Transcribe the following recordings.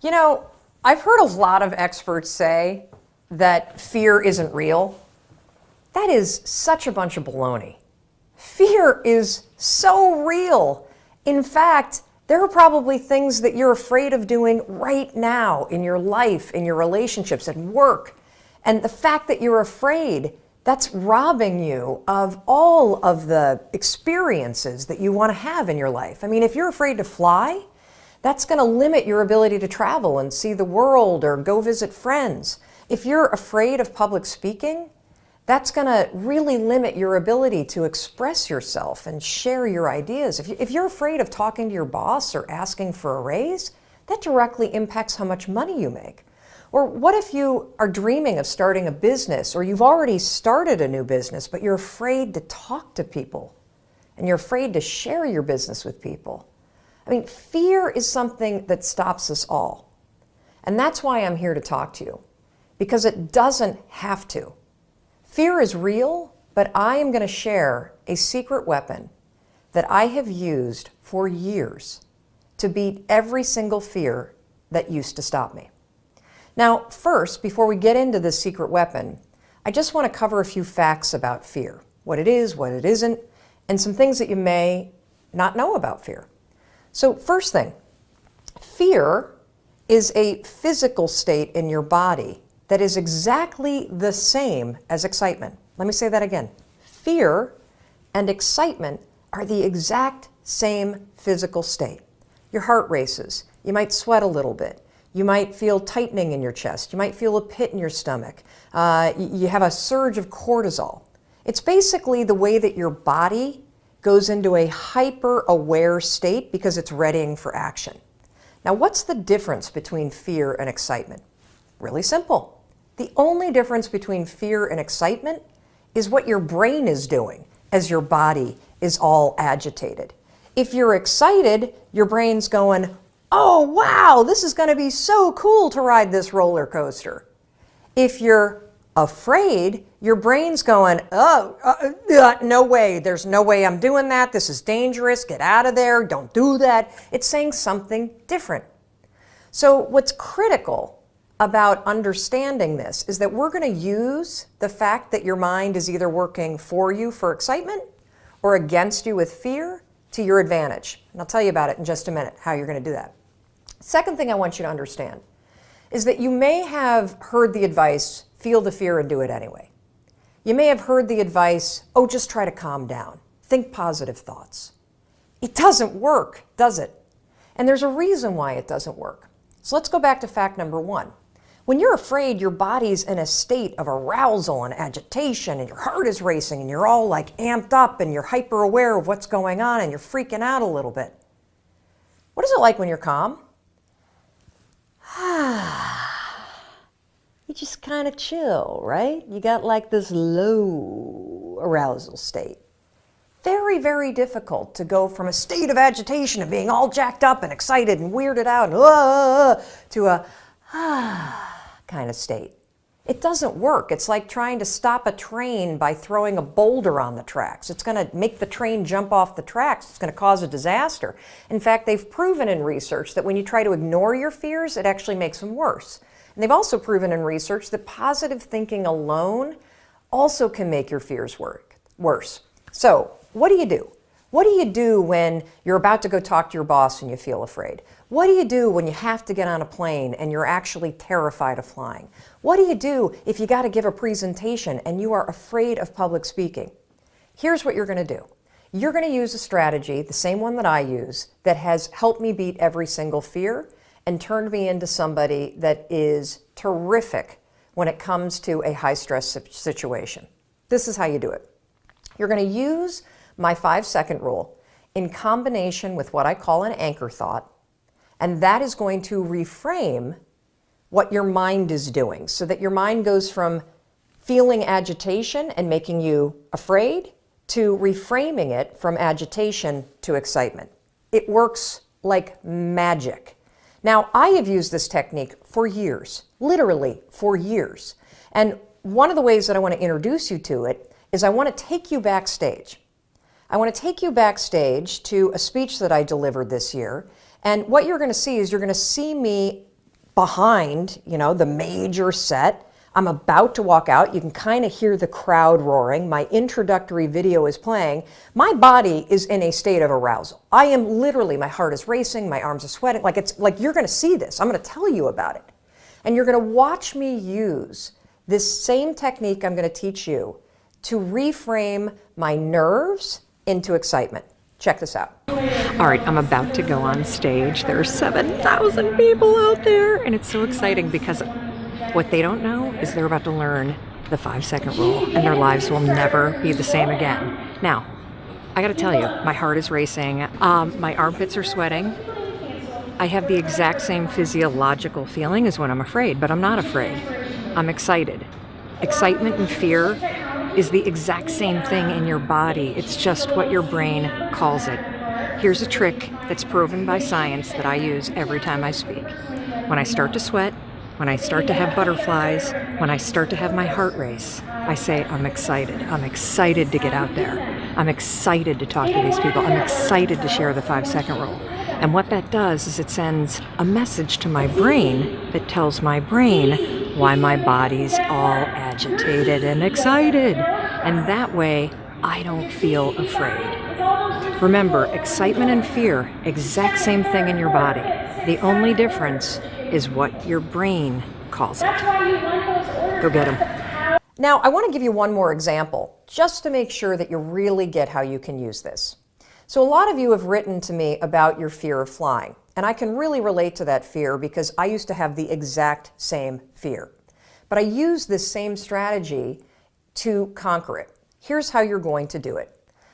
You know, I've heard a lot of experts say that fear isn't real. That is such a bunch of baloney. Fear is so real. In fact, there are probably things that you're afraid of doing right now in your life, in your relationships, at work. And the fact that you're afraid, that's robbing you of all of the experiences that you want to have in your life. I mean, if you're afraid to fly, that's going to limit your ability to travel and see the world or go visit friends. If you're afraid of public speaking, that's going to really limit your ability to express yourself and share your ideas. If you're afraid of talking to your boss or asking for a raise, that directly impacts how much money you make. Or what if you are dreaming of starting a business, or you've already started a new business, but you're afraid to talk to people and you're afraid to share your business with people? I mean, fear is something that stops us all. And that's why I'm here to talk to you, because it doesn't have to. Fear is real, but I am going to share a secret weapon that I have used for years to beat every single fear that used to stop me. Now, first, before we get into this secret weapon, I just want to cover a few facts about fear, what it is, what it isn't, and some things that you may not know about fear. So first thing, fear is a physical state in your body that is exactly the same as excitement. Let me say that again. Fear and excitement are the exact same physical state. Your heart races. You might sweat a little bit. You might feel tightening in your chest. You might feel a pit in your stomach. You have a surge of cortisol. It's basically the way that your body goes into a hyper-aware state because it's readying for action. Now, what's the difference between fear and excitement? Really simple. The only difference between fear and excitement is what your brain is doing as your body is all agitated. If you're excited, your brain's going, oh, wow, this is going to be so cool to ride this roller coaster. If you're afraid, your brain's going, no way, there's no way I'm doing that. This is dangerous. Get out of there. Don't do that. It's saying something different. So what's critical about understanding this is that we're going to use the fact that your mind is either working for you for excitement or against you with fear to your advantage. And I'll tell you about it in just a minute, how you're going to do that. Second thing I want you to understand is that you may have heard the advice, feel the fear and do it anyway. You may have heard the advice, oh, just try to calm down. Think positive thoughts. It doesn't work, does it? And there's a reason why it doesn't work. So let's go back to fact number one. When you're afraid, your body's in a state of arousal and agitation, and your heart is racing, and you're all like amped up, and you're hyper aware of what's going on, and you're freaking out a little bit. What is it like when you're calm? You just kind of chill, right? You got like this low arousal state. Very, very difficult to go from a state of agitation and being all jacked up and excited and weirded out and to a kind of state. It doesn't work. It's like trying to stop a train by throwing a boulder on the tracks. It's going to make the train jump off the tracks. It's going to cause a disaster. In fact, they've proven in research that when you try to ignore your fears, it actually makes them worse. And they've also proven in research that positive thinking alone also can make your fears worse. So, what do you do? What do you do when you're about to go talk to your boss and you feel afraid? What do you do when you have to get on a plane and you're actually terrified of flying? What do you do if you got to give a presentation and you are afraid of public speaking? Here's what you're going to do. You're going to use a strategy, the same one that I use, that has helped me beat every single fear and turned me into somebody that is terrific when it comes to a high-stress situation. This is how you do it. You're going to use my 5-second rule in combination with what I call an anchor thought, and that is going to reframe what your mind is doing so that your mind goes from feeling agitation and making you afraid to reframing it from agitation to excitement. It works like magic. Now, I have used this technique for years, literally for years. And one of the ways that I want to introduce you to it is I want to take you backstage. I want to take you backstage to a speech that I delivered this year. And what you're going to see is you're going to see me behind, the major set. I'm about to walk out. You can kind of hear the crowd roaring. My introductory video is playing. My body is in a state of arousal. I am literally, my heart is racing, my arms are sweating. Like you're going to see this. I'm going to tell you about it. And you're going to watch me use this same technique I'm going to teach you to reframe my nerves into excitement. Check this out. All right, I'm about to go on stage. There are 7,000 people out there, and it's so exciting because what they don't know is they're about to learn the 5-second rule, and their lives will never be the same again. Now, I got to tell you, my heart is racing. My armpits are sweating. I have the exact same physiological feeling as when I'm afraid, but I'm not afraid. I'm excited. Excitement and fear is the exact same thing in your body. It's just what your brain calls it. Here's a trick that's proven by science that I use every time I speak. When I start to sweat, when I start to have butterflies, when I start to have my heart race, I say, I'm excited. I'm excited to get out there. I'm excited to talk to these people. I'm excited to share the 5-second rule. And what that does is it sends a message to my brain that tells my brain why my body's all agitated and excited. And that way, I don't feel afraid. Remember, excitement and fear, exact same thing in your body. The only difference is what your brain calls it. Go get them. Now, I want to give you one more example, just to make sure that you really get how you can use this. So a lot of you have written to me about your fear of flying, and I can really relate to that fear because I used to have the exact same fear. But I use this same strategy to conquer it. Here's how you're going to do it.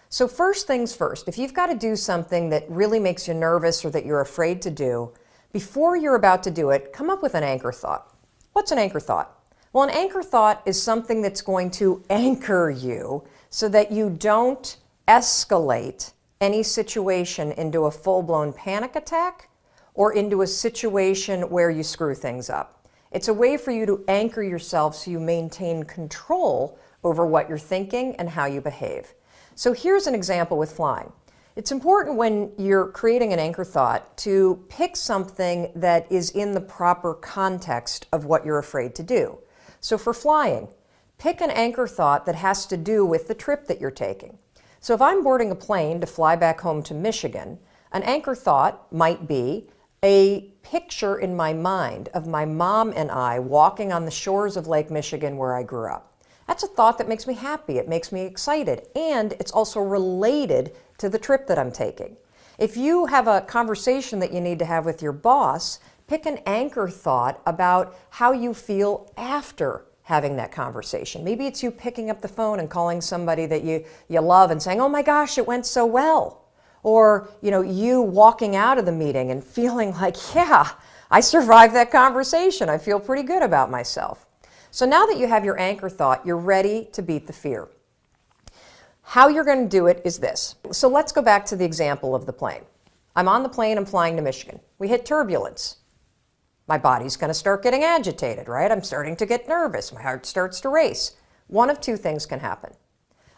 So first things first, if you've got to do something that really makes you nervous or that you're afraid to do, before you're about to do it, come up with an anchor thought. What's an anchor thought? Well, an anchor thought is something that's going to anchor you so that you don't escalate any situation into a full-blown panic attack or into a situation where you screw things up. It's a way for you to anchor yourself so you maintain control over what you're thinking and how you behave. So here's an example with flying. It's important when you're creating an anchor thought to pick something that is in the proper context of what you're afraid to do. So for flying, pick an anchor thought that has to do with the trip that you're taking. So if I'm boarding a plane to fly back home to Michigan, an anchor thought might be a picture in my mind of my mom and I walking on the shores of Lake Michigan where I grew up. That's a thought that makes me happy, it makes me excited, and it's also related to the trip that I'm taking. If you have a conversation that you need to have with your boss, pick an anchor thought about how you feel after having that conversation. Maybe it's you picking up the phone and calling somebody that you love and saying, oh my gosh, it went so well. Or, you walking out of the meeting and feeling like, yeah, I survived that conversation. I feel pretty good about myself. So now that you have your anchor thought, you're ready to beat the fear. How you're going to do it is this. So let's go back to the example of the plane. I'm on the plane, I'm flying to Michigan. We hit turbulence. My body's going to start getting agitated, right? I'm starting to get nervous. My heart starts to race. One of two things can happen.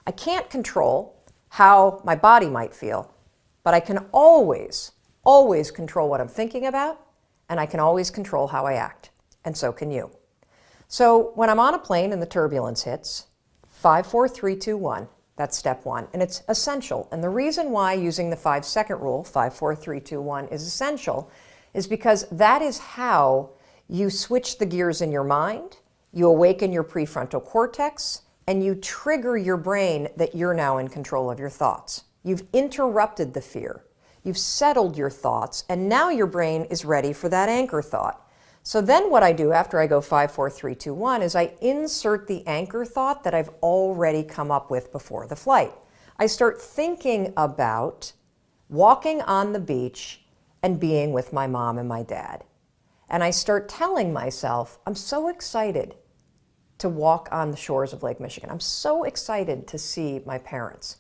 I can't control how my body might feel, but I can always control what I'm thinking about, and I can always control how I act. And so can you. So when I'm on a plane and the turbulence hits, 5, 4, 3, 2, 1, that's step one. And it's essential. And the reason why using the 5-second rule, 5, 4, 3, 2, 1, is essential is because that is how you switch the gears in your mind, you awaken your prefrontal cortex, and you trigger your brain that you're now in control of your thoughts. You've interrupted the fear. You've settled your thoughts, and now your brain is ready for that anchor thought. So then what I do after I go 5, 4, 3, 2, 1 is I insert the anchor thought that I've already come up with before the flight. I start thinking about walking on the beach and being with my mom and my dad. And I start telling myself, I'm so excited to walk on the shores of Lake Michigan. I'm so excited to see my parents.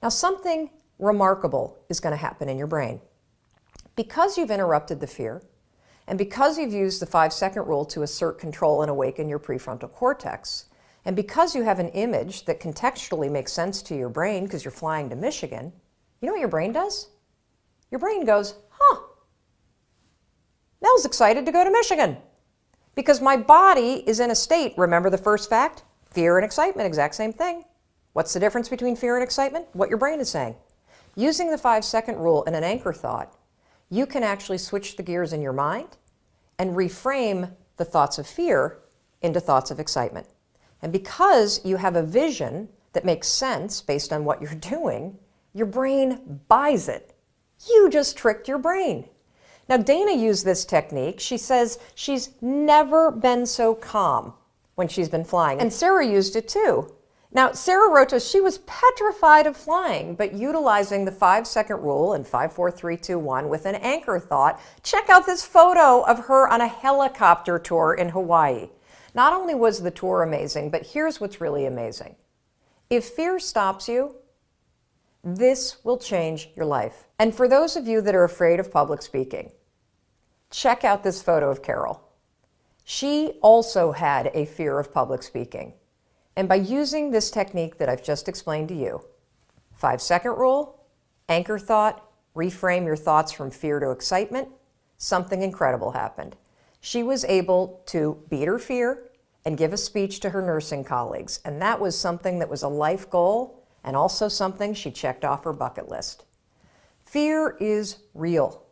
Now something remarkable is going to happen in your brain. Because you've interrupted the fear, and because you've used the 5-second rule to assert control and awaken your prefrontal cortex, and because you have an image that contextually makes sense to your brain because you're flying to Michigan, you know what your brain does? Your brain goes, huh, Mel's excited to go to Michigan. Because my body is in a state, remember the first fact? Fear and excitement, exact same thing. What's the difference between fear and excitement? What your brain is saying. Using the 5-second rule and an anchor thought, you can actually switch the gears in your mind and reframe the thoughts of fear into thoughts of excitement. And because you have a vision that makes sense based on what you're doing, your brain buys it. You just tricked your brain. Now, Dana used this technique. She says she's never been so calm when she's been flying. And Sarah used it too. Now, Sarah wrote to us, she was petrified of flying, but utilizing the 5-second rule in 5, 4, 3, 2, 1 with an anchor thought. Check out this photo of her on a helicopter tour in Hawaii. Not only was the tour amazing, but here's what's really amazing. If fear stops you, this will change your life. And for those of you that are afraid of public speaking, check out this photo of Carol. She also had a fear of public speaking. And by using this technique that I've just explained to you, 5-second rule, anchor thought, reframe your thoughts from fear to excitement, something incredible happened. She was able to beat her fear and give a speech to her nursing colleagues. And that was something that was a life goal and also something she checked off her bucket list. Fear is real.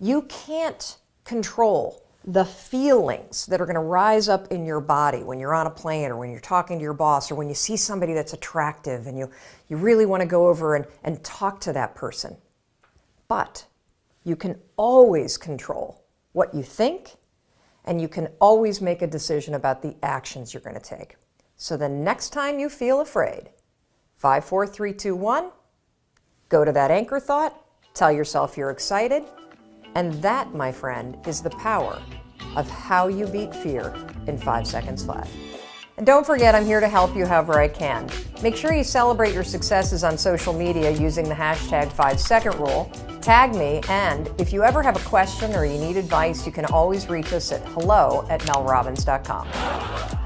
You can't control the feelings that are going to rise up in your body when you're on a plane or when you're talking to your boss or when you see somebody that's attractive and you really want to go over and talk to that person. But you can always control what you think, and you can always make a decision about the actions you're going to take. So the next time you feel afraid, 5, 4, 3, 2, 1, go to that anchor thought, tell yourself you're excited, and that, my friend, is the power of how you beat fear in 5 seconds flat. And don't forget, I'm here to help you however I can. Make sure you celebrate your successes on social media using the hashtag 5-second rule. Tag me, and if you ever have a question or you need advice, you can always reach us at hello@melrobbins.com.